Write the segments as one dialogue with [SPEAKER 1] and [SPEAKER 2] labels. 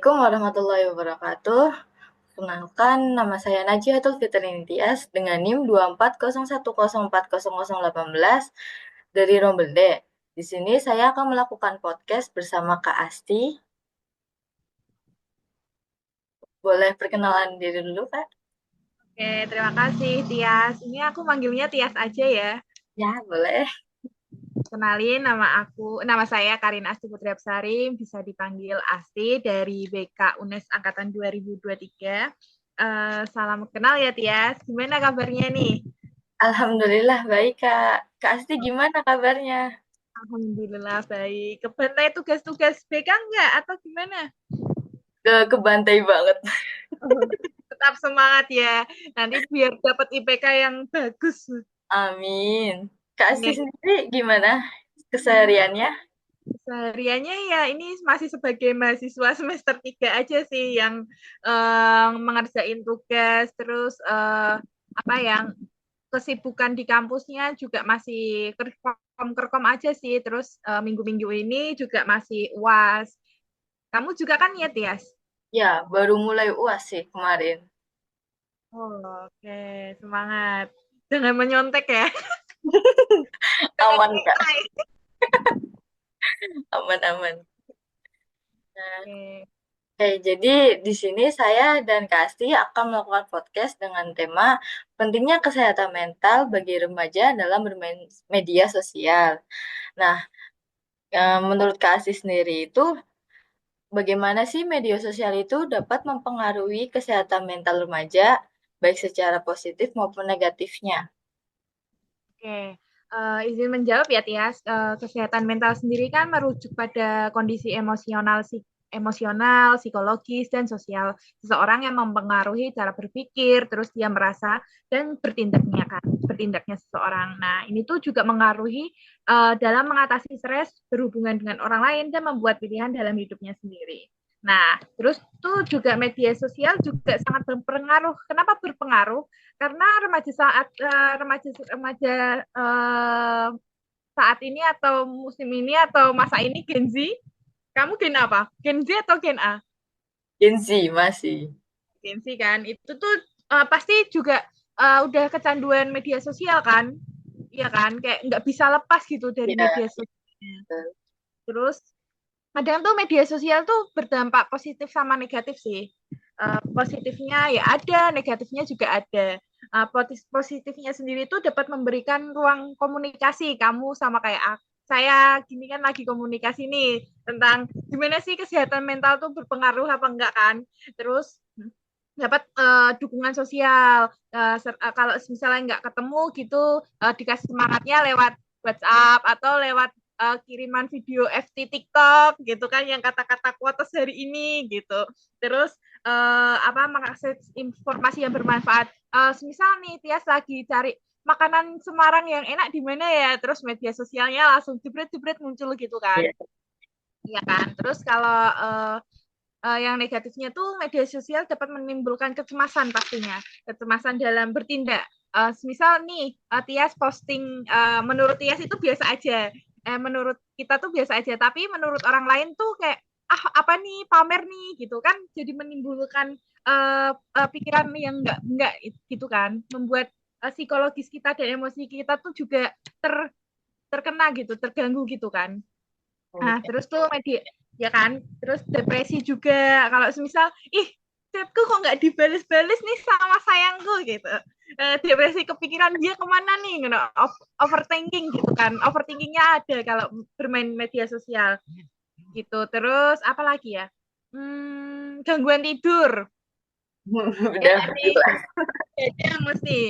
[SPEAKER 1] Assalamualaikum warahmatullahi wabarakatuh. Kenalkan, nama saya Najiatul Fitri Nitias dengan NIM 2401040018 dari Rombelde. Di sini saya akan melakukan podcast bersama Kak Asti. Boleh perkenalan diri dulu, Kak?
[SPEAKER 2] Oke, terima kasih Tias. Ini aku manggilnya Tias aja ya.
[SPEAKER 1] Ya, boleh.
[SPEAKER 2] Kenalin nama saya Karin Asti Putri Absari, bisa dipanggil Asti dari BK UNES Angkatan 2023. Salam kenal ya Tias. Gimana kabarnya nih?
[SPEAKER 1] Alhamdulillah baik, Kak. Kak Asti gimana kabarnya?
[SPEAKER 2] Alhamdulillah baik. Kebantai tugas-tugas BK enggak atau gimana?
[SPEAKER 1] Kebantai banget.
[SPEAKER 2] Tetap semangat ya. Nanti biar dapat IPK yang bagus.
[SPEAKER 1] Amin. Kak Asti
[SPEAKER 2] Ya,
[SPEAKER 1] sendiri gimana kesehariannya?
[SPEAKER 2] sehariannya ya ini masih sebagai mahasiswa semester 3 aja sih yang mengerjain tugas terus apa yang kesibukan di kampusnya juga masih kerkom aja sih terus minggu-minggu ini juga masih UAS. Kamu juga kan ya Tias?
[SPEAKER 1] Ya, baru mulai UAS sih kemarin.
[SPEAKER 2] Oh, oke, semangat. Jangan menyontek ya. Jangan
[SPEAKER 1] Aman, Kak.
[SPEAKER 2] nilai.
[SPEAKER 1] Aman-aman. Nah,
[SPEAKER 2] Oke.
[SPEAKER 1] oke, jadi di sini saya dan Kak Asti akan melakukan podcast dengan tema pentingnya kesehatan mental bagi remaja dalam bermain media sosial. Nah, menurut Kak Asti sendiri itu bagaimana sih media sosial itu dapat mempengaruhi kesehatan mental remaja, baik secara positif maupun negatifnya?
[SPEAKER 2] Oke, izin menjawab ya Tias. Kesehatan mental sendiri kan merujuk pada kondisi emosional, psikologis, dan sosial seseorang yang mempengaruhi cara berpikir, terus dia merasa dan bertindaknya seseorang. Nah, ini tuh juga mengaruhi dalam mengatasi stres, berhubungan dengan orang lain, dan membuat pilihan dalam hidupnya sendiri. Nah, terus tuh juga media sosial juga sangat berpengaruh. Kenapa berpengaruh? Karena remaja remaja saat ini atau musim ini atau masa ini Gen Z, kamu Gen apa? Gen Z atau Gen A?
[SPEAKER 1] Gen Z masih.
[SPEAKER 2] Gen Z kan, itu tuh pasti juga udah kecanduan media sosial kan, iya kan, kayak nggak bisa lepas gitu dari
[SPEAKER 1] Ya,
[SPEAKER 2] media sosial. Terus kadang tuh media sosial tuh berdampak positif sama negatif sih. Positifnya ya ada, negatifnya juga ada. Positifnya sendiri itu dapat memberikan ruang komunikasi kamu sama kayak aku. Saya gini kan lagi komunikasi nih tentang gimana sih kesehatan mental tuh berpengaruh apa enggak kan. Terus dapat dukungan sosial. Kalau misalnya nggak ketemu gitu, dikasih semangatnya lewat WhatsApp atau lewat kiriman video FT TikTok gitu kan yang kata-kata quotes hari ini gitu. Terus apa mengakses informasi yang bermanfaat. Misal nih Tias lagi cari makanan Semarang yang enak di mana ya, terus media sosialnya langsung jebret-jebret muncul gitu kan.
[SPEAKER 1] ya.
[SPEAKER 2] Iya kan. Terus kalau yang negatifnya tuh media sosial dapat menimbulkan kecemasan pastinya, kecemasan dalam bertindak. Misal nih, Tias posting, menurut Tias itu biasa aja, menurut kita tuh biasa aja, tapi menurut orang lain tuh kayak apa nih pamer nih gitu kan, jadi menimbulkan pikiran yang enggak gitu kan, membuat psikologis kita dan emosi kita tuh juga ter, terkena gitu, terganggu gitu kan. Nah,
[SPEAKER 1] Oke.
[SPEAKER 2] terus tuh media ya kan, terus depresi juga. Kalau semisal, ih, chatku kok nggak dibales-bales nih sama sayangku gitu. Depresi kepikiran dia kemana nih, gitu. Overthinking gitu kan. Overthinkingnya ada kalau bermain media sosial gitu. Terus apa lagi ya? Gangguan tidur. Ya
[SPEAKER 1] Udah
[SPEAKER 2] dari
[SPEAKER 1] jelas.
[SPEAKER 2] yang mesti.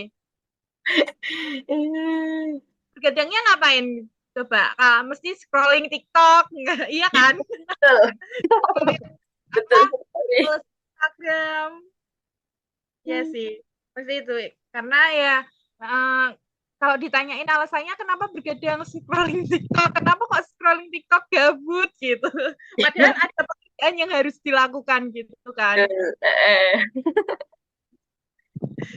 [SPEAKER 2] Begadangnya ngapain? Coba, mesti scrolling TikTok, enggak, iya kan?
[SPEAKER 1] Betul,
[SPEAKER 2] Scrolling apa?
[SPEAKER 1] betul sekali.
[SPEAKER 2] Terus Instagram. Ya sih, pasti itu. Karena ya uh, kalau ditanyain alasannya kenapa bergadang scrolling TikTok, kenapa kok scrolling TikTok gabut gitu. Padahal ada pekerjaan yang harus dilakukan gitu kan.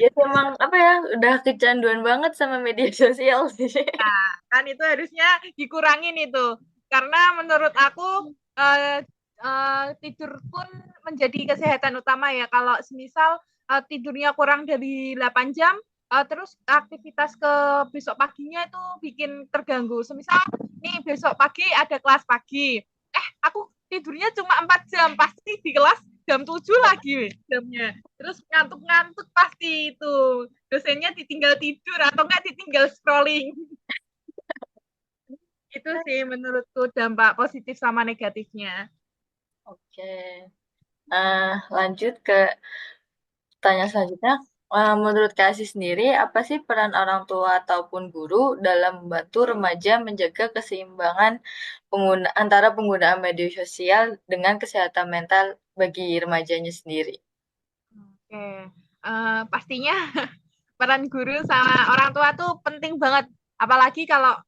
[SPEAKER 1] Ya emang apa ya, udah kecanduan banget sama media sosial sih.
[SPEAKER 2] Nah, kan itu harusnya dikurangin itu. Karena menurut aku tidur pun menjadi kesehatan utama ya. Kalau semisal tidurnya kurang dari 8 jam, terus aktivitas ke besok paginya itu bikin terganggu. Semisal nih besok pagi ada kelas pagi, aku tidurnya cuma 4 jam, pasti di kelas jam 7 lagi jamnya. Terus ngantuk-ngantuk pasti itu. Dosennya ditinggal tidur atau enggak ditinggal scrolling. Itu sih menurutku dampak positif sama negatifnya.
[SPEAKER 1] Oke. Lanjut ke tanya selanjutnya. Menurut Kak Asih sendiri, apa sih peran orang tua ataupun guru dalam membantu remaja menjaga keseimbangan antara penggunaan media sosial dengan kesehatan mental bagi remajanya sendiri?
[SPEAKER 2] Oke, pastinya peran guru sama orang tua tuh penting banget. Apalagi kalau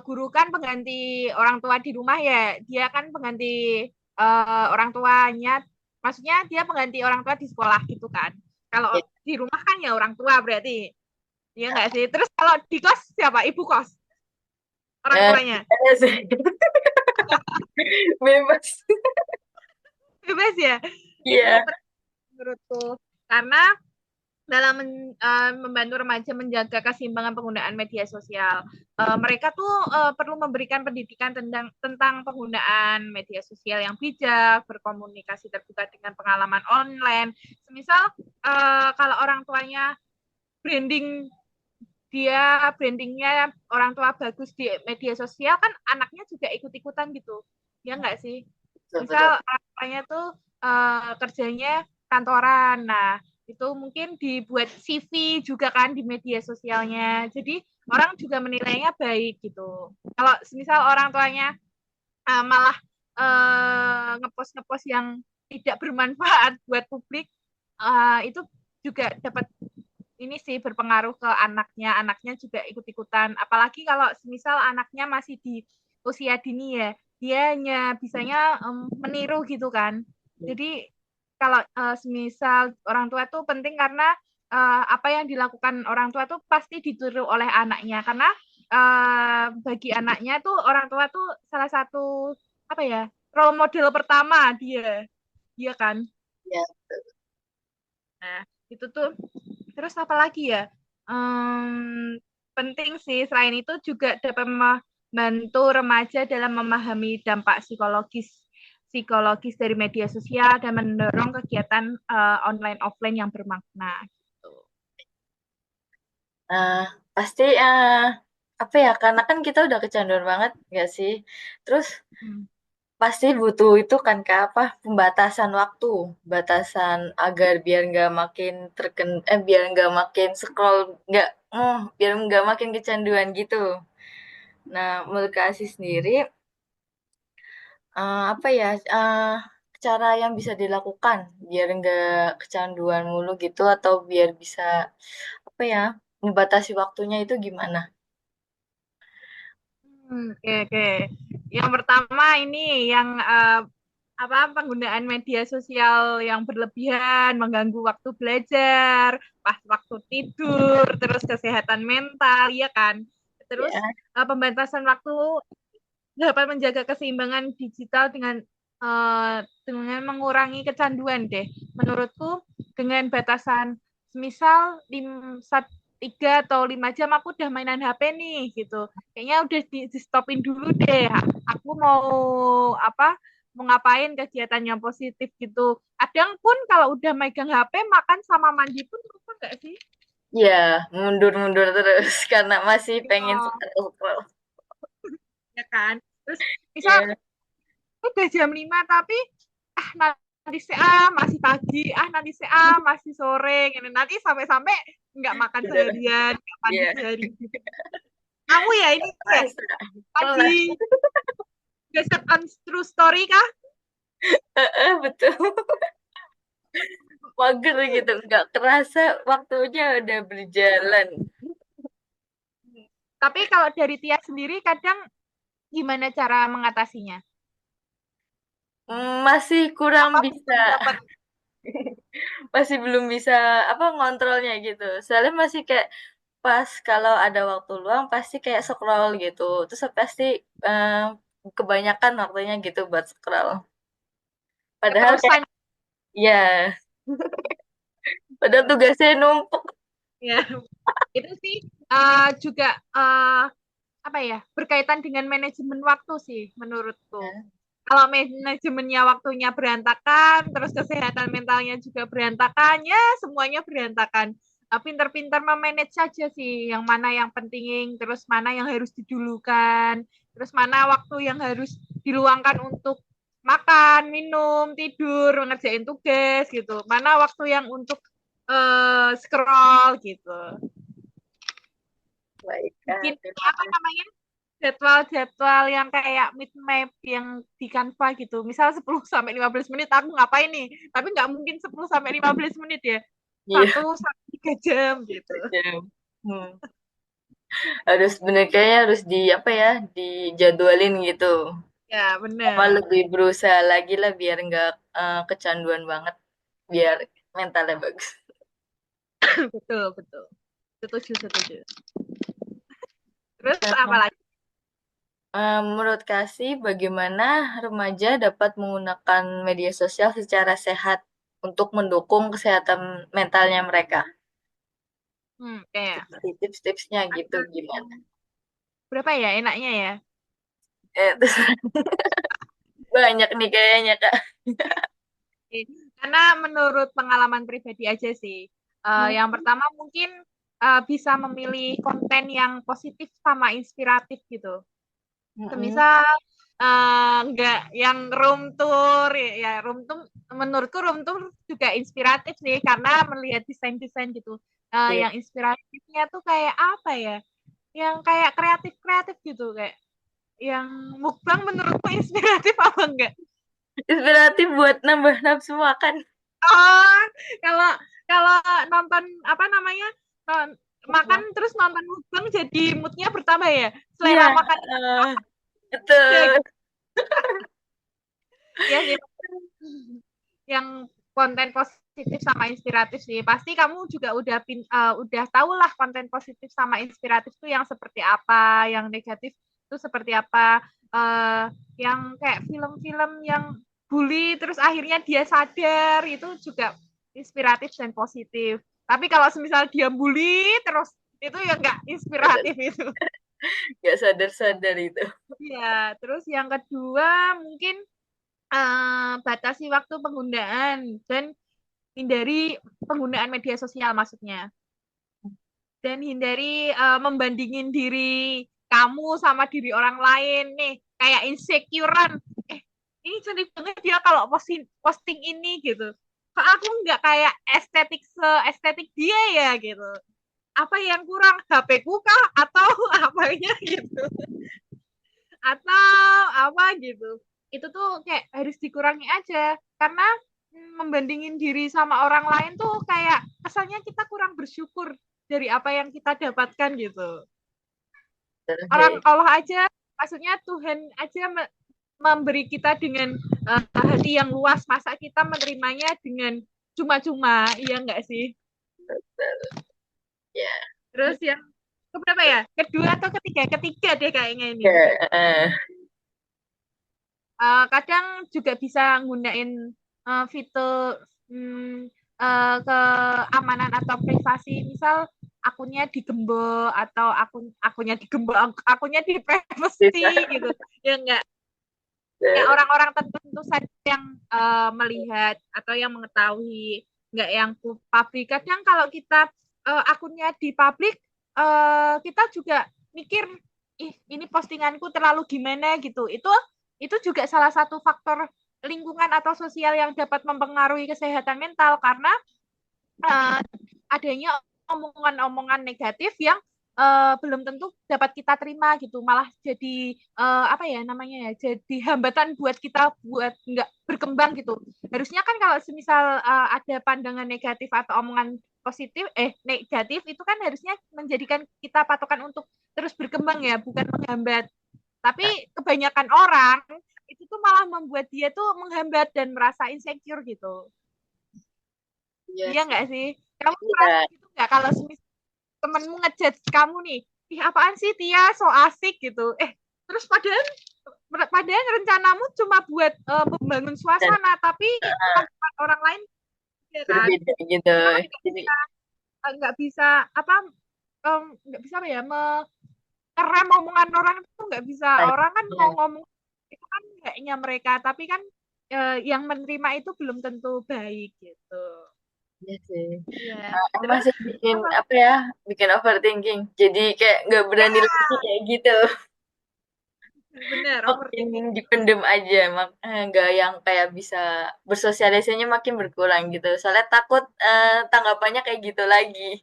[SPEAKER 2] guru kan pengganti orang tua di rumah ya, dia kan pengganti orang tuanya, maksudnya dia pengganti orang tua di sekolah gitu kan. Kalau
[SPEAKER 1] Ya,
[SPEAKER 2] di rumah kan ya orang tua berarti, ya nggak sih? Terus kalau di kos siapa? Ibu kos, orang
[SPEAKER 1] eh,
[SPEAKER 2] tuanya.
[SPEAKER 1] ada sih. Bebas.
[SPEAKER 2] Bebas ya? Itu
[SPEAKER 1] Iya.
[SPEAKER 2] menurutku. Karena dalam membantu remaja menjaga keseimbangan penggunaan media sosial. Mereka tuh perlu memberikan pendidikan tentang penggunaan media sosial yang bijak, berkomunikasi terbuka dengan pengalaman online. Semisal kalau orang tuanya branding brandingnya orang tua bagus di media sosial kan anaknya juga ikut-ikutan gitu. Ya enggak sih?
[SPEAKER 1] Betul-betul.
[SPEAKER 2] Misal orang tuanya tuh kerjanya kantoran. Nah, itu mungkin dibuat CV juga kan di media sosialnya. Jadi orang juga menilainya baik gitu. Kalau misal orang tuanya malah ngepost-ngepost yang tidak bermanfaat buat publik, itu juga dapat ini sih berpengaruh ke anaknya. Anaknya juga ikut-ikutan. Apalagi kalau misal anaknya masih di usia dini ya, dia hanya bisanya meniru gitu kan. Jadi kalau misal orang tua tuh penting karena apa yang dilakukan orang tua tuh pasti ditiru oleh anaknya karena bagi anaknya tuh orang tua tuh salah satu apa ya role model pertama dia kan.
[SPEAKER 1] Ya.
[SPEAKER 2] Nah itu tuh terus apa lagi ya? Hmm, penting sih. Selain itu juga dapat membantu remaja dalam memahami dampak psikologis dari media sosial dan mendorong kegiatan online offline yang bermakna. Gitu.
[SPEAKER 1] Nah, pasti apa ya? Karena kan kita udah kecanduan banget, nggak sih? Terus
[SPEAKER 2] Hmm.
[SPEAKER 1] pasti butuh itu kan Kak, apa pembatasan waktu, batasan agar biar nggak makin biar nggak makin scroll, nggak, biar nggak makin kecanduan gitu. Nah, menurut Kak Asis sendiri, apa ya, cara yang bisa dilakukan biar nggak kecanduan mulu gitu atau biar bisa apa ya, membatasi waktunya itu gimana?
[SPEAKER 2] Oke, oke. Yang pertama ini yang apa penggunaan media sosial yang berlebihan mengganggu waktu belajar, pas waktu tidur, terus kesehatan mental, ya kan? Terus
[SPEAKER 1] Ya,
[SPEAKER 2] pembatasan waktu dapat menjaga keseimbangan digital dengan mengurangi kecanduan deh. Menurutku dengan batasan misal 3 atau 5 jam aku udah mainan HP nih gitu. Kayaknya udah di stopin dulu deh. Aku mau apa? Mau ngapain kegiatan yang positif gitu. Kadang pun kalau udah megang HP makan sama mandi pun lupa nggak sih?
[SPEAKER 1] ya mundur-mundur terus karena masih pengen
[SPEAKER 2] Ya,
[SPEAKER 1] scroll.
[SPEAKER 2] ya kan. Terus misal
[SPEAKER 1] Iya,
[SPEAKER 2] udah jam 5 tapi nanti masih pagi, nanti masih sore, gitu. Nanti sampai-sampai nggak makan
[SPEAKER 1] bener.
[SPEAKER 2] seharian, nggak mandi
[SPEAKER 1] Iya,
[SPEAKER 2] sehari. Kamu ya ini ya
[SPEAKER 1] rasa. Pernah.
[SPEAKER 2] lagi geser on true story kah?
[SPEAKER 1] Betul. Mager gitu, nggak kerasa waktunya udah berjalan.
[SPEAKER 2] Tapi kalau dari Tia sendiri kadang gimana cara mengatasinya?
[SPEAKER 1] Masih kurang
[SPEAKER 2] Apa
[SPEAKER 1] bisa,
[SPEAKER 2] belum dapat?
[SPEAKER 1] masih belum bisa apa ngontrolnya gitu. Soalnya masih kayak pas kalau ada waktu luang pasti kayak scroll gitu. Terus pasti kebanyakan waktunya gitu buat scroll. Padahal kayak
[SPEAKER 2] Keterusan.
[SPEAKER 1] Iya, padahal tugasnya numpuk.
[SPEAKER 2] Ya, itu sih juga apa ya, berkaitan dengan manajemen waktu sih menurutku.
[SPEAKER 1] Ya.
[SPEAKER 2] Kalau manajemennya waktunya berantakan, terus kesehatan mentalnya juga berantakan, ya semuanya berantakan. Pinter-pinter memanage saja sih, yang mana yang penting, terus mana yang harus didulukan, terus mana waktu yang harus diluangkan untuk makan, minum, tidur, mengerjain tugas gitu. Mana waktu yang untuk scroll gitu.
[SPEAKER 1] Baik,
[SPEAKER 2] Bikin
[SPEAKER 1] terima
[SPEAKER 2] apa
[SPEAKER 1] kasih.
[SPEAKER 2] namanya? Jadwal-jadwal yang kayak mid map yang di Canva gitu. Misal 10 sampai 15 menit aku ngapain nih? Tapi nggak mungkin 10 sampai 15 menit ya.
[SPEAKER 1] Iya,
[SPEAKER 2] 1 sampai 3 jam gitu.
[SPEAKER 1] jam. Harus bener kayaknya harus di apa ya, dijadwalin gitu.
[SPEAKER 2] Ya,
[SPEAKER 1] Apa
[SPEAKER 2] benar.
[SPEAKER 1] lebih berusaha lagi lah biar nggak kecanduan banget, biar mentalnya bagus.
[SPEAKER 2] Betul, betul. Setuju, setuju. Terus apa
[SPEAKER 1] Nah,
[SPEAKER 2] lagi?
[SPEAKER 1] menurut Kasih, bagaimana remaja dapat menggunakan media sosial secara sehat untuk mendukung kesehatan mentalnya mereka?
[SPEAKER 2] Kayak
[SPEAKER 1] Seperti tips-tipsnya gitu gimana?
[SPEAKER 2] berapa ya enaknya ya?
[SPEAKER 1] Terus banyak nih kayaknya Kak.
[SPEAKER 2] Karena menurut pengalaman pribadi aja sih. Yang
[SPEAKER 1] Hmm.
[SPEAKER 2] pertama mungkin bisa memilih konten yang positif sama inspiratif gitu.
[SPEAKER 1] Mm-mm.
[SPEAKER 2] Semisal nggak yang room tour ya, room tour menurutku room tour juga inspiratif sih karena melihat desain-desain gitu.
[SPEAKER 1] Iya.
[SPEAKER 2] Yang inspiratifnya tuh kayak apa ya? Yang kayak kreatif-kreatif gitu kayak yang mukbang menurutku inspiratif apa enggak?
[SPEAKER 1] Inspiratif buat nambah nafsu makan.
[SPEAKER 2] Oh, kalau kalau nonton apa namanya? Makan terus nonton mukbang jadi moodnya bertambah ya.
[SPEAKER 1] Iya,
[SPEAKER 2] Selera makan
[SPEAKER 1] eh,
[SPEAKER 2] ada
[SPEAKER 1] betul.
[SPEAKER 2] gitu. Ya sih yang konten positif sama inspiratif sih. Pasti kamu juga udah tahu lah konten positif sama inspiratif tuh yang seperti apa, yang negatif itu seperti apa. Yang kayak film-film yang bully terus akhirnya dia sadar itu juga inspiratif dan positif. Tapi kalau semisal dia bully terus itu ya nggak inspiratif itu.
[SPEAKER 1] Gak sadar-sadar itu.
[SPEAKER 2] Ya, terus yang kedua mungkin batasi waktu penggunaan dan hindari penggunaan media sosial maksudnya dan hindari membandingin diri kamu sama diri orang lain nih kayak insecurean ini cantik banget dia kalau posting posting ini gitu kok aku nggak kayak estetik dia ya gitu apa yang kurang HP-ku kah atau apanya gitu atau apa gitu itu tuh kayak harus dikurangi aja karena membandingin diri sama orang lain tuh kayak kesannya kita kurang bersyukur dari apa yang kita dapatkan gitu orang
[SPEAKER 1] Oke.
[SPEAKER 2] Allah aja maksudnya Tuhan aja memberi kita dengan hati yang luas masa kita menerimanya dengan cuma-cuma iya enggak sih
[SPEAKER 1] Ya.
[SPEAKER 2] terus yang keberapa ya kedua atau ketiga deh kayaknya ini
[SPEAKER 1] Ya,
[SPEAKER 2] kadang juga bisa nggunain fitur keamanan atau privasi misal akunnya digembok atau akunnya digembok akunnya di privacy
[SPEAKER 1] bisa.
[SPEAKER 2] gitu ya enggak ya orang-orang tertentu saja yang melihat atau yang mengetahui enggak yang publik kadang kalau kita akunnya di publik kita juga mikir ih ini postinganku terlalu gimana gitu itu juga salah satu faktor lingkungan atau sosial yang dapat mempengaruhi kesehatan mental karena uh, adanya omongan-omongan negatif yang belum tentu dapat kita terima gitu malah jadi apa ya namanya ya jadi hambatan buat kita buat nggak berkembang gitu harusnya kan kalau semisal ada pandangan negatif atau omongan positif negatif itu kan harusnya menjadikan kita patokan untuk terus berkembang ya bukan menghambat tapi kebanyakan orang itu tuh malah membuat dia tuh menghambat dan merasa insecure gitu
[SPEAKER 1] Iya
[SPEAKER 2] iya
[SPEAKER 1] sih.
[SPEAKER 2] nggak sih kamu merasa
[SPEAKER 1] Iya.
[SPEAKER 2] gitu nggak kalau temenmu ngejudge kamu nih ih apaan sih Tia so asik gitu terus padahal padahal rencanamu cuma buat membangun
[SPEAKER 1] Dan
[SPEAKER 2] suasana, tapi tanggapan orang lain ya kan,
[SPEAKER 1] berbeda gitu.
[SPEAKER 2] kita kan
[SPEAKER 1] Jadi
[SPEAKER 2] nggak bisa apa nggak bisa apa ya ngerem omongan orang itu nggak bisa, orang kan mau
[SPEAKER 1] ya,
[SPEAKER 2] ngomong itu kan kayaknya mereka, tapi kan yang menerima itu belum tentu baik gitu.
[SPEAKER 1] ya sih.
[SPEAKER 2] Iya. Terus
[SPEAKER 1] Masih bikin
[SPEAKER 2] apa?
[SPEAKER 1] apa ya? Bikin overthinking. Jadi kayak nggak berani
[SPEAKER 2] Ya,
[SPEAKER 1] lagi kayak gitu.
[SPEAKER 2] bener
[SPEAKER 1] Makin
[SPEAKER 2] overthinking.
[SPEAKER 1] dipendem aja, nggak yang kayak bisa bersosialisasinya makin berkurang gitu. Soalnya takut tanggapannya kayak gitu lagi.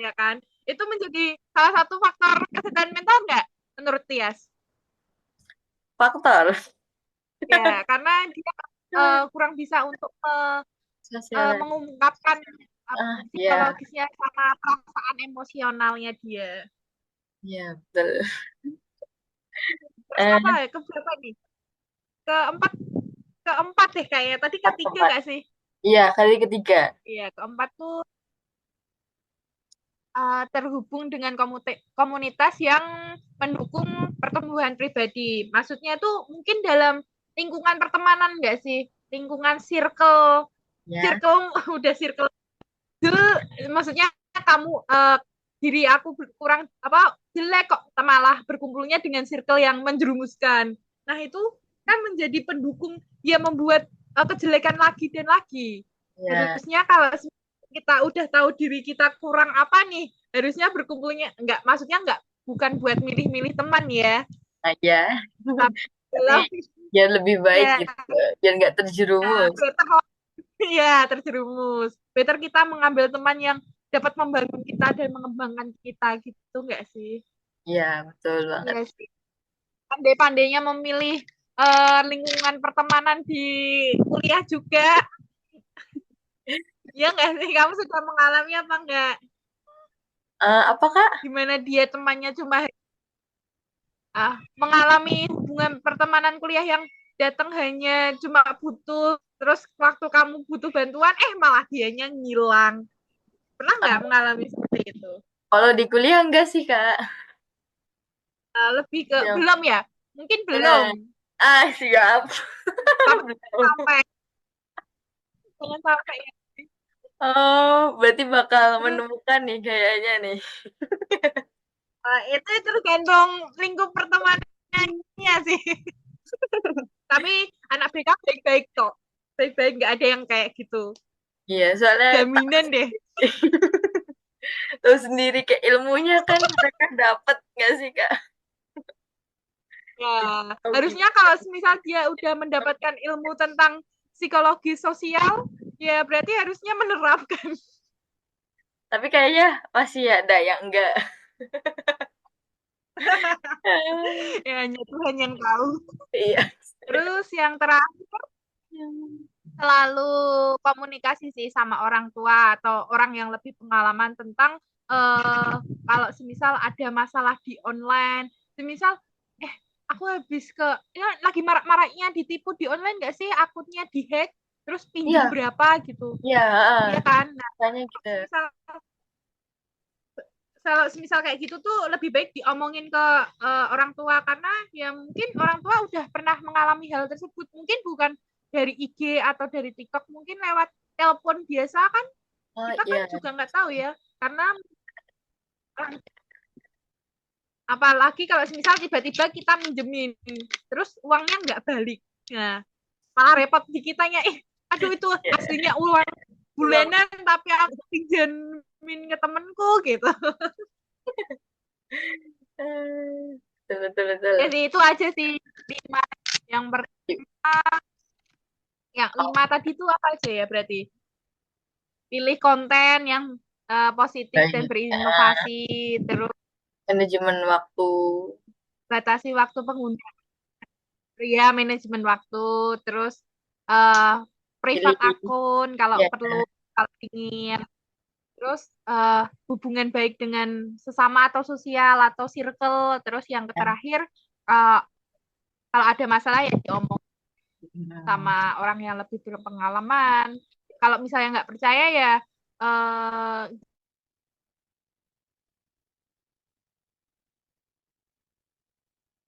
[SPEAKER 2] Ya kan? Itu menjadi salah satu faktor kesehatan mental nggak menurut Tias?
[SPEAKER 1] Faktor
[SPEAKER 2] Ya, karena dia kurang bisa untuk
[SPEAKER 1] sosial.
[SPEAKER 2] mengungkapkan
[SPEAKER 1] Ya,
[SPEAKER 2] psikologisnya sama perasaan emosionalnya dia.
[SPEAKER 1] ya betul.
[SPEAKER 2] Terus
[SPEAKER 1] Eh,
[SPEAKER 2] apa ya? Keberapa nih? Keempat, keempat deh kayaknya. Tadi
[SPEAKER 1] Empat,
[SPEAKER 2] ketiga
[SPEAKER 1] empat.
[SPEAKER 2] nggak sih?
[SPEAKER 1] Iya, kali ketiga.
[SPEAKER 2] Iya, keempat tuh terhubung dengan komunitas yang mendukung pertumbuhan pribadi. Maksudnya tuh mungkin dalam lingkungan pertemanan nggak sih? Lingkungan circle,
[SPEAKER 1] Ya,
[SPEAKER 2] circle udah circle. Maksudnya kamu diri aku kurang apa jelek kok malah berkumpulnya dengan circle yang menjerumuskan. Nah itu kan menjadi pendukung yang membuat kejelekan lagi dan lagi.
[SPEAKER 1] ya,
[SPEAKER 2] Harusnya kalau kita udah tahu diri kita kurang apa nih, harusnya berkumpulnya enggak, maksudnya enggak bukan buat milih-milih teman ya,
[SPEAKER 1] aja.
[SPEAKER 2] tapi
[SPEAKER 1] Tapi
[SPEAKER 2] dalam
[SPEAKER 1] biar lebih baik
[SPEAKER 2] ya,
[SPEAKER 1] gitu, biar nggak terjerumus.
[SPEAKER 2] better ya terjerumus. Better kita mengambil teman yang dapat membangun kita dan mengembangkan kita gitu enggak sih?
[SPEAKER 1] Iya, betul banget.
[SPEAKER 2] Iya sih. Pandai-pandainya memilih lingkungan pertemanan di kuliah juga. Ya enggak sih? Kamu sudah mengalami apa enggak?
[SPEAKER 1] Apa Kak?
[SPEAKER 2] Gimana dia temannya cuma mengalami hubungan pertemanan kuliah yang datang hanya cuma butuh, terus waktu kamu butuh bantuan malah dianya ngilang, pernah nggak mengalami seperti itu?
[SPEAKER 1] Kalau di kuliah enggak sih Kak.
[SPEAKER 2] Lebih ke
[SPEAKER 1] Ya,
[SPEAKER 2] belum ya, mungkin belum,
[SPEAKER 1] benar. Siap.
[SPEAKER 2] tapi
[SPEAKER 1] Belum.
[SPEAKER 2] sampai jangan sampai ya.
[SPEAKER 1] Oh, berarti bakal
[SPEAKER 2] Terus
[SPEAKER 1] menemukan nih kayaknya nih.
[SPEAKER 2] itu tergantung lingkup pertemanannya sih. Tapi anak BK baik-baik kok, baik-baik, nggak ada yang kayak gitu,
[SPEAKER 1] Iya, soalnya
[SPEAKER 2] jaminan deh.
[SPEAKER 1] tahu sendiri kayak ilmunya kan mereka dapat nggak sih Kak?
[SPEAKER 2] Ya,
[SPEAKER 1] Tahu
[SPEAKER 2] harusnya
[SPEAKER 1] gitu.
[SPEAKER 2] kalau misal dia udah mendapatkan ilmu tentang psikologi sosial, ya berarti harusnya menerapkan.
[SPEAKER 1] Tapi kayaknya masih ada yang enggak.
[SPEAKER 2] Ya, hanya Tuhan yang tahu.
[SPEAKER 1] Iya.
[SPEAKER 2] Terus yang terakhir, selalu komunikasi sih sama orang tua atau orang yang lebih pengalaman tentang kalau semisal ada masalah di online, semisal aku habis ke ya lagi marak-maraknya ditipu di online nggak sih, akunnya dihack terus pinjem
[SPEAKER 1] Iya,
[SPEAKER 2] berapa gitu.
[SPEAKER 1] iya,
[SPEAKER 2] Iya kan? Nah,
[SPEAKER 1] tanya gitu.
[SPEAKER 2] misal kalau misal kayak gitu tuh lebih baik diomongin ke orang tua, karena ya mungkin orang tua udah pernah mengalami hal tersebut, mungkin bukan dari IG atau dari TikTok, mungkin lewat telepon biasa kan,
[SPEAKER 1] Oh
[SPEAKER 2] kita kan
[SPEAKER 1] iya,
[SPEAKER 2] juga nggak tahu ya, karena apalagi kalau misal tiba-tiba kita minjemin terus uangnya nggak balik, nah malah repot di kitanya, aduh itu
[SPEAKER 1] iya.
[SPEAKER 2] aslinya uang
[SPEAKER 1] Uang.
[SPEAKER 2] bulanan tapi aku pinjemin ke temenku gitu.
[SPEAKER 1] Betul, betul, betul.
[SPEAKER 2] Jadi itu aja sih, 5 yang yang
[SPEAKER 1] Oh,
[SPEAKER 2] 5 tadi itu apa aja ya berarti? Pilih konten yang positif dan
[SPEAKER 1] baik.
[SPEAKER 2] berinovasi, terus
[SPEAKER 1] Manajemen waktu.
[SPEAKER 2] batasi waktu pengguna, ya manajemen waktu, terus uh,
[SPEAKER 1] Pilih.
[SPEAKER 2] private akun kalau
[SPEAKER 1] Ya,
[SPEAKER 2] perlu, kalau ingin, terus hubungan baik dengan sesama atau sosial atau circle, terus yang terakhir uh, kalau ada masalah ya diomong sama orang yang lebih berpengalaman. Kalau misalnya nggak percaya ya eh,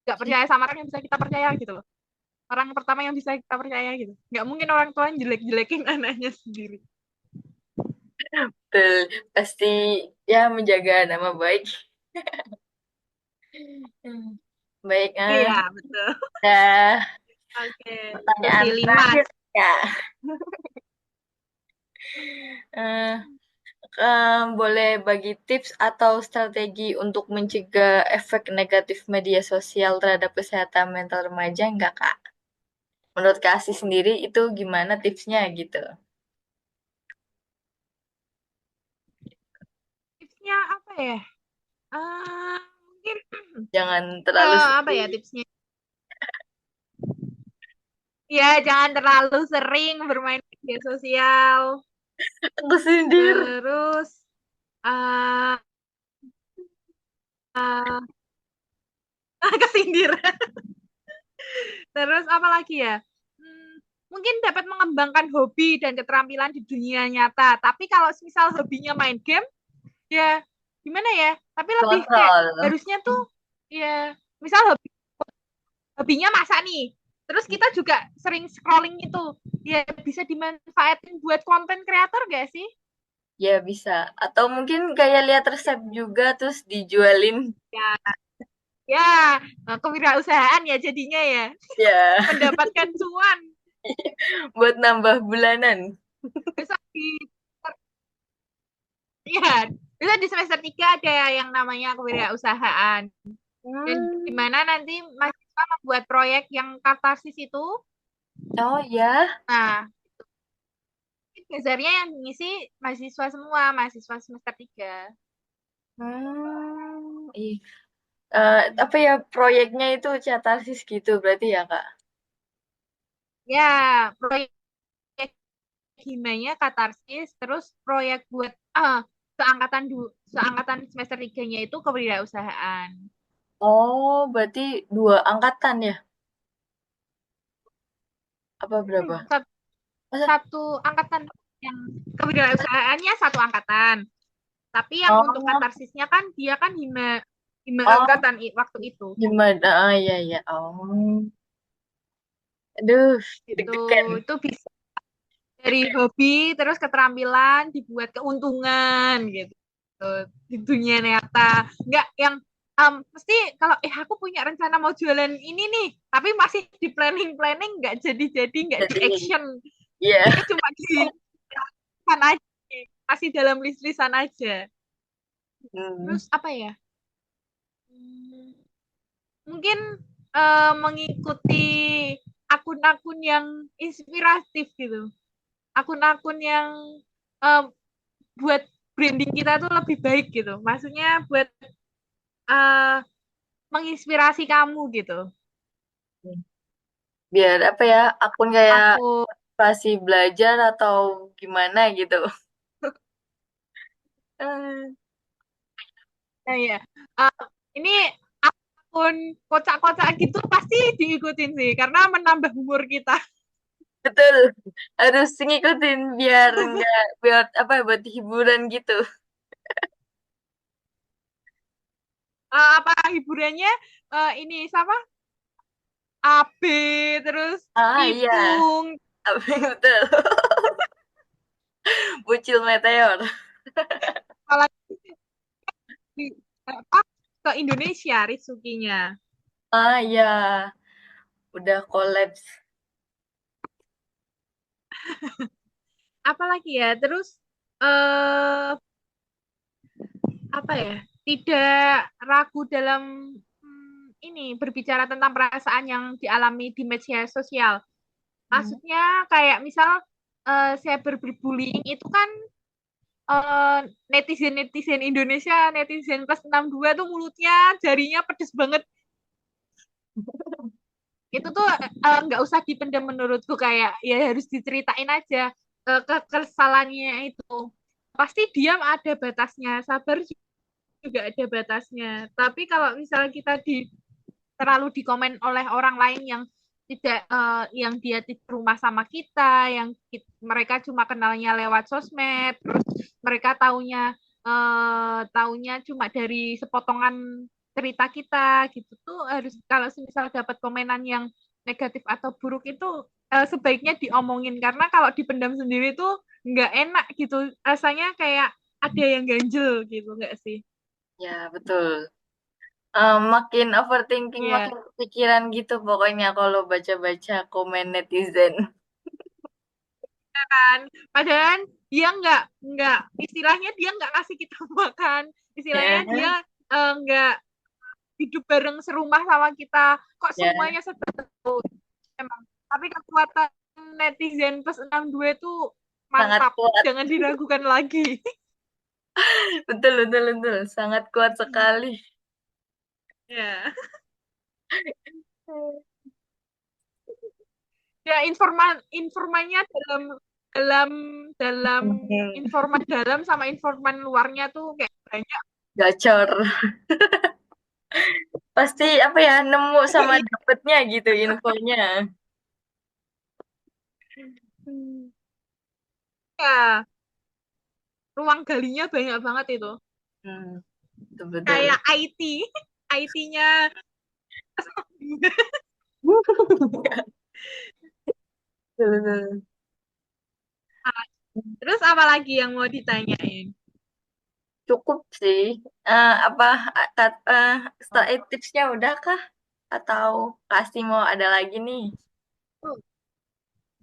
[SPEAKER 2] nggak percaya sama orang yang bisa kita percaya gitu loh. Orang pertama yang bisa kita percaya gitu. Nggak mungkin orang tua yang jelek-jelekin anaknya sendiri.
[SPEAKER 1] Betul. Pasti ya menjaga nama baik. Hmm. Baik,
[SPEAKER 2] Iya, betul.
[SPEAKER 1] dah
[SPEAKER 2] Oke, itu
[SPEAKER 1] pertanyaan
[SPEAKER 2] sih lima.
[SPEAKER 1] terakhir ya. Eh, boleh bagi tips atau strategi untuk mencegah efek negatif media sosial terhadap kesehatan mental remaja enggak, Kak? Menurut Kasih sendiri itu gimana tipsnya gitu?
[SPEAKER 2] Tipsnya apa ya? Mungkin
[SPEAKER 1] Jangan terlalu
[SPEAKER 2] apa ya
[SPEAKER 1] sering
[SPEAKER 2] tipsnya? Ya, jangan terlalu sering bermain media sosial.
[SPEAKER 1] aku sindir.
[SPEAKER 2] Terus uh, uh, kesindir. Terus apa lagi ya? Hmm, mungkin dapat mengembangkan hobi dan keterampilan di dunia nyata. Tapi kalau misal hobinya main game, ya gimana ya? Tapi lebih kayak
[SPEAKER 1] Kontrol.
[SPEAKER 2] harusnya tuh ya misal hobinya masak nih. Terus kita juga sering scrolling itu. Ya bisa dimanfaatin buat konten kreator gak sih?
[SPEAKER 1] Ya bisa. Atau mungkin kayak lihat resep juga terus dijualin.
[SPEAKER 2] Ya, ya kewirausahaan ya jadinya ya.
[SPEAKER 1] Ya,
[SPEAKER 2] Mendapatkan cuan.
[SPEAKER 1] buat nambah bulanan.
[SPEAKER 2] Besok di ya, bisa di semester 3 ada yang namanya kewirausahaan. Dan di
[SPEAKER 1] Hmm.
[SPEAKER 2] mana nanti mahasiswa membuat proyek yang katarsis itu.
[SPEAKER 1] Oh ya.
[SPEAKER 2] Nah, dasarnya yang ngisi mahasiswa semua, mahasiswa semester 3.
[SPEAKER 1] Hmm. Apa ya proyeknya itu catarsis gitu berarti ya, Kak?
[SPEAKER 2] Ya, proyek himanya katarsis, terus proyek buat seangkatan semester 3-nya itu kewirausahaan.
[SPEAKER 1] Oh, berarti dua angkatan ya? Apa berapa?
[SPEAKER 2] Satu,
[SPEAKER 1] Masa?
[SPEAKER 2] satu angkatan yang kewirausahaannya satu angkatan. Tapi yang untuk
[SPEAKER 1] Oh,
[SPEAKER 2] katarsisnya kan dia kan hima hima
[SPEAKER 1] oh,
[SPEAKER 2] angkatan waktu itu.
[SPEAKER 1] gimana? Ah, iya, iya. Oh, aduh,
[SPEAKER 2] Itu
[SPEAKER 1] deg-degan.
[SPEAKER 2] itu bisa dari hobi terus keterampilan dibuat keuntungan gitu di dunia nyata. Nggak yang mesti kalau aku punya rencana mau jualan ini nih, tapi masih di planning nggak jadi nggak di
[SPEAKER 1] Jadi,
[SPEAKER 2] action.
[SPEAKER 1] iya.
[SPEAKER 2] Jadi cuma di sana aja, masih dalam list-listan aja.
[SPEAKER 1] Hmm.
[SPEAKER 2] Terus apa ya? Hmm, mungkin mengikuti akun-akun yang inspiratif gitu, akun-akun yang eh, buat branding kita tuh lebih baik gitu, maksudnya buat eh, menginspirasi kamu gitu.
[SPEAKER 1] Biar apa ya, akun kayak
[SPEAKER 2] Aku
[SPEAKER 1] pasti belajar atau gimana gitu. Eh,
[SPEAKER 2] ya ini akun kocak-kocak gitu pasti diikutin sih karena menambah humor kita.
[SPEAKER 1] Betul, harus ngikutin biar enggak, biar apa buat hiburan gitu.
[SPEAKER 2] Apa hiburannya ini sama AB terus
[SPEAKER 1] Ah iya,
[SPEAKER 2] Ipung.
[SPEAKER 1] betul. Bucil meteor.
[SPEAKER 2] Kalau di, apa, ke Indonesia Ritsukinya.
[SPEAKER 1] Ah iya, udah kolaps.
[SPEAKER 2] Apalagi ya, terus eh apa ya? Tidak ragu dalam ini berbicara tentang perasaan yang dialami di media sosial.
[SPEAKER 1] Hmm.
[SPEAKER 2] Maksudnya kayak misal cyberbullying itu kan netizen-netizen Indonesia, netizen plus 62 tuh mulutnya jarinya pedes banget. Itu tuh nggak usah dipendam menurutku, kayak ya harus diceritain aja kesalahannya itu. Pasti diam ada batasnya, sabar juga ada batasnya. Tapi kalau misalnya kita terlalu dikomen oleh orang lain yang tidak yang dia di rumah sama kita, yang mereka cuma kenalnya lewat sosmed, terus mereka taunya cuma dari sepotongan cerita kita gitu tuh harus kalau misal dapat komenan yang negatif atau buruk itu sebaiknya diomongin karena kalau dipendam sendiri tuh nggak enak gitu rasanya kayak ada yang ganjel gitu nggak sih?
[SPEAKER 1] Ya, betul. Makin overthinking,
[SPEAKER 2] Iya
[SPEAKER 1] makin kepikiran gitu pokoknya kalau baca-baca komen netizen.
[SPEAKER 2] kan, padahal dia nggak istilahnya dia nggak ngasih kita makan, istilahnya dia
[SPEAKER 1] Ya,
[SPEAKER 2] nggak hidup bareng serumah sama kita, kok
[SPEAKER 1] ya,
[SPEAKER 2] semuanya emang. Tapi kekuatan netizen plus 62 itu
[SPEAKER 1] sangat
[SPEAKER 2] mantap,
[SPEAKER 1] kuat.
[SPEAKER 2] jangan diragukan lagi.
[SPEAKER 1] Betul, betul, betul. Sangat kuat sekali.
[SPEAKER 2] Ya. Ya informanya dalam dalam dalam informan dalam sama informan luarnya tuh kayak banyak.
[SPEAKER 1] Gacor. Pasti apa ya, nemu sama dapetnya gitu infonya.
[SPEAKER 2] Ya, ruang galinya banyak banget itu.
[SPEAKER 1] Hmm, betul, betul.
[SPEAKER 2] Kayak IT, IT-nya.
[SPEAKER 1] Betul, betul.
[SPEAKER 2] Terus apa lagi yang mau ditanyain?
[SPEAKER 1] Cukup sih. Apa tipsnya udah kah? Atau kasih mau ada lagi nih?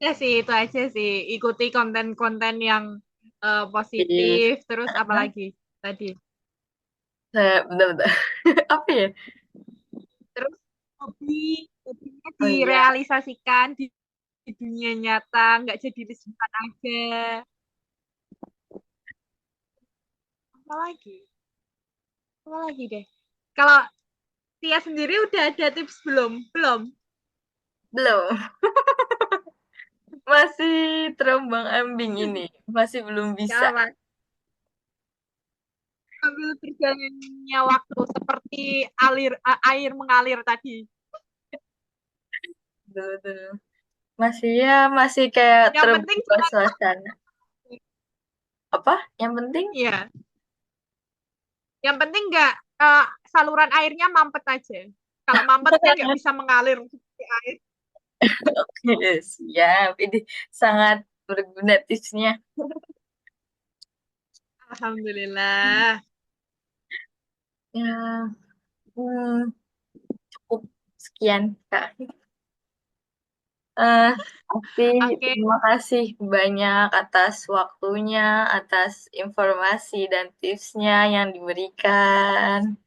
[SPEAKER 2] Ya sih itu aja sih. Ikuti konten-konten yang
[SPEAKER 1] Ih,
[SPEAKER 2] positif. Terus apa lagi tadi?
[SPEAKER 1] bentar, bentar. Apa ya?
[SPEAKER 2] Terus hobinya
[SPEAKER 1] Oh iya,
[SPEAKER 2] direalisasikan di dunia nyata, nggak jadi liburan aja. Apa lagi? Apa lagi deh? Kalau Tia sendiri udah ada tips belum? Belum.
[SPEAKER 1] belum. Masih terombang-ambing ini. Masih belum bisa.
[SPEAKER 2] Ya, Pak. Sambil berjalannya waktu seperti air mengalir tadi.
[SPEAKER 1] Betul, betul. Masih ya, masih kayak
[SPEAKER 2] Yang penting
[SPEAKER 1] terbuka
[SPEAKER 2] jangan
[SPEAKER 1] suasana. Apa? Yang penting?
[SPEAKER 2] ya. Yang penting nggak saluran airnya mampet aja. Kalau mampet kan nggak bisa mengalir seperti air.
[SPEAKER 1] Oke, siap. Ini sangat berguna tipsnya.
[SPEAKER 2] Alhamdulillah.
[SPEAKER 1] Ya, cukup sekian, Kak. Eh, Pasti
[SPEAKER 2] Oke,
[SPEAKER 1] terima kasih banyak atas waktunya, atas informasi dan tipsnya yang diberikan.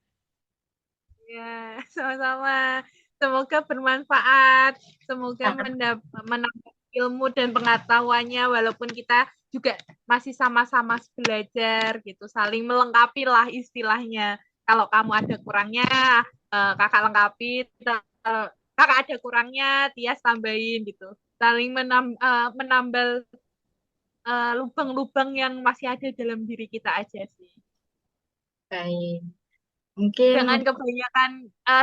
[SPEAKER 2] ya, sama-sama. Semoga bermanfaat. Semoga menambah ilmu dan pengetahuannya walaupun kita juga masih sama-sama belajar gitu. Saling melengkapi lah istilahnya. Kalau kamu ada kurangnya, kakak lengkapi. Kalau kakak ada kurangnya, Tias tambahin gitu. Saling menambal lubang-lubang yang masih ada dalam diri kita aja sih.
[SPEAKER 1] Baik, mungkin
[SPEAKER 2] Jangan kebanyakan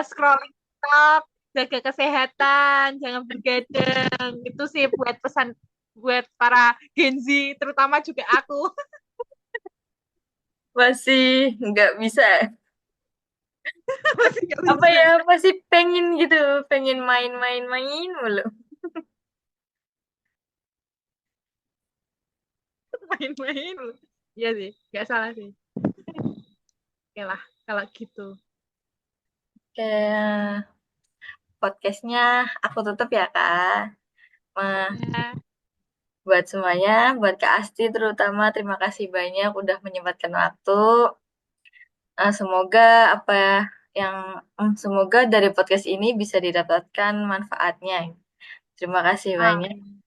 [SPEAKER 2] scrolling TikTok, jaga kesehatan, jangan bergadang. Itu sih buat pesan buat para Gen Z, terutama juga aku.
[SPEAKER 1] masih nggak bisa.
[SPEAKER 2] Masih nggak
[SPEAKER 1] Apa
[SPEAKER 2] bisa
[SPEAKER 1] ya, masih pengen gitu, pengen main-main-main mulu.
[SPEAKER 2] main-main. Iya sih, nggak salah sih. Oke lah, kalau gitu.
[SPEAKER 1] Kayak podcastnya aku tutup ya, Kak.
[SPEAKER 2] Ya,
[SPEAKER 1] Buat semuanya, buat Kak Asti terutama terima kasih banyak udah menyempatkan waktu. Semoga apa ya, yang semoga dari podcast ini bisa didapatkan manfaatnya. Terima kasih banyak.
[SPEAKER 2] amin.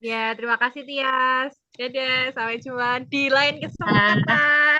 [SPEAKER 2] Ya, terima kasih Tias. Dadah, sampai jumpa di lain
[SPEAKER 1] Nah,
[SPEAKER 2] kesempatan.